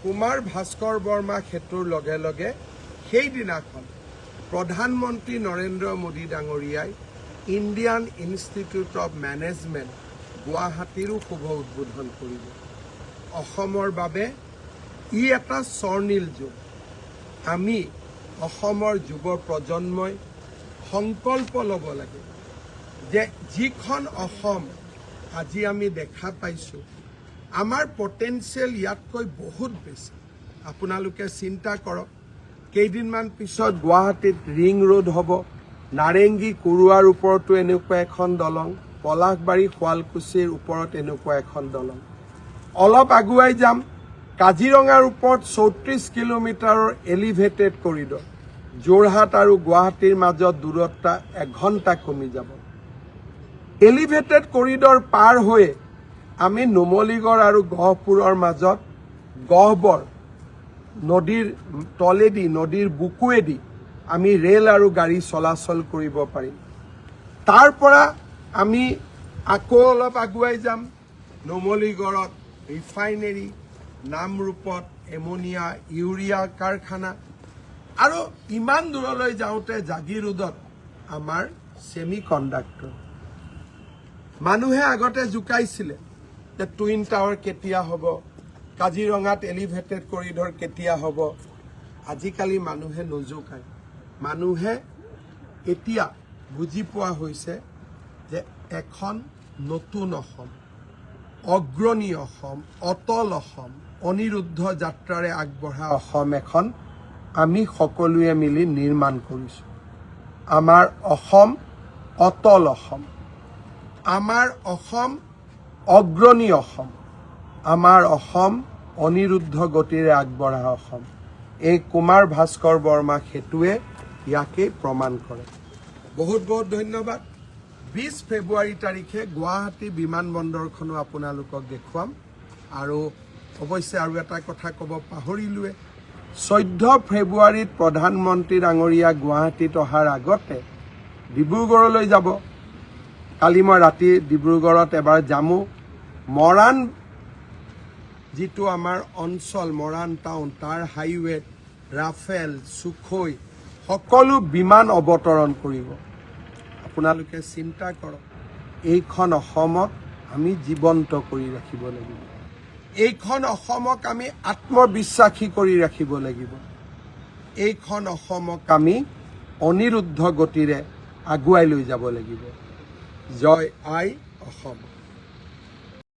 কুমাৰ ভাস্কৰ বৰ্মা সেতুৰ লগে লগে সেইদিনাখন প্ৰধানমন্ত্ৰী নৰেন্দ্ৰ মোদী ডাঙৰীয়াই ইণ্ডিয়ান ইনষ্টিটিউট অফ মেনেজমেণ্ট গুৱাহাটীৰো শুভ উদ্বোধন কৰিব। অসমৰ বাবে ই এটা স্বৰ্ণীল যুগ। আমি অসমৰ যুৱ প্ৰজন্মই সংকল্প ল'ব লাগে যে যিখন অসম আজি আমি দেখা পাইছোঁ, আমাৰ পটেনচিয়েল ইয়াতকৈ বহুত বেছি। আপোনালোকে চিন্তা কৰক, কেইদিনমান পিছত গুৱাহাটীত ৰিং ৰোড হ'ব, নাৰেংগী কুৰুৱাৰ ওপৰতো এনেকুৱা এখন দলং, পলাশবাৰী শুৱালকুছিৰ ওপৰত এনেকুৱা এখন দলং। অলপ আগুৱাই যাম, কাজিৰঙাৰ ওপৰত 34 কিলোমিটাৰৰ এলিভেটেড কৰিডৰ। যোৰহাট আৰু গুৱাহাটীৰ মাজত দূৰত্ব 1 ঘণ্টা কমি যাব। এলিভেটেড কৰিডৰ পাৰ হৈ আমি নুমলীগড় আৰু গহপুৰৰ মাজত গহ্বৰ নদীৰ তলেদি, নদীৰ বুকুৱেদি আমি ৰেল আৰু গাড়ী চলাচল কৰিব পাৰিম। তাৰ পৰা আমি আকৌ অলপ আগুৱাই যাম, নুমলীগড়ত ৰিফাইনেৰী, নামৰূপত এমনিয়া ইউৰিয়া কাৰখানা, আৰু ইমান দূৰলৈ যাওঁতে জাগিৰোডত আমাৰ ছেমি কণ্ডাক্টৰ। মানুহে আগতে জোকাইছিলে যে টুইন টাৱাৰ কেতিয়া হ'ব, কাজিৰঙাত এলিভেটেড কৰিডৰ কেতিয়া হ'ব। আজিকালি মানুহে নজোকায়। মানুহে এতিয়া বুজি পোৱা হৈছে যে এখন নতুন অসম, অগ্ৰণী অসম, অটল অসম, অনিৰুদ্ধ যাত্ৰাৰে আগবঢ়া অসম এখন আমি সকলোৱে মিলি নিৰ্মাণ কৰিছোঁ। আমাৰ অসম অটল অসম, আমাৰ অসম অগ্ৰণী অসম, আমাৰ অসম অনিৰুদ্ধ গতিৰে আগবঢ়া অসম। এই কুমাৰ ভাস্কৰ বৰ্মা সেতুৱে ইয়াকে প্ৰমাণ কৰে। বহুত বহুত ধন্যবাদ। 20 ফেব্ৰুৱাৰী তাৰিখে গুৱাহাটী বিমানবন্দৰখনো আপোনালোকক দেখুৱাম। আৰু অৱশ্যে আৰু এটা কথা ক'ব পাহৰিলোৱে, 14 ফেব্ৰুৱাৰীত প্ৰধানমন্ত্ৰী ডাঙৰীয়া গুৱাহাটীত অহাৰ আগতে ডিব্ৰুগড়লৈ যাব। কালি মই ৰাতি ডিব্ৰুগড়ত এবাৰ যামো। মৰাণ যিটো আমাৰ অঞ্চল, মৰাণ টাউন, তাৰ হাইৱেত ৰাফেল, সুখোই সকলো বিমান অৱতৰণ কৰিব। আপোনালোকে চিন্তা কৰক, এইখন অসমক আমি জীৱন্ত কৰি ৰাখিব লাগিব। এইখন অসমক আমি আত্মবিশ্বাসী কৰি ৰাখিব লাগিব। এইখন অসমক আমি অনিৰুদ্ধ গতিৰে আগুৱাই লৈ যাব লাগিব। জয় আই অসম।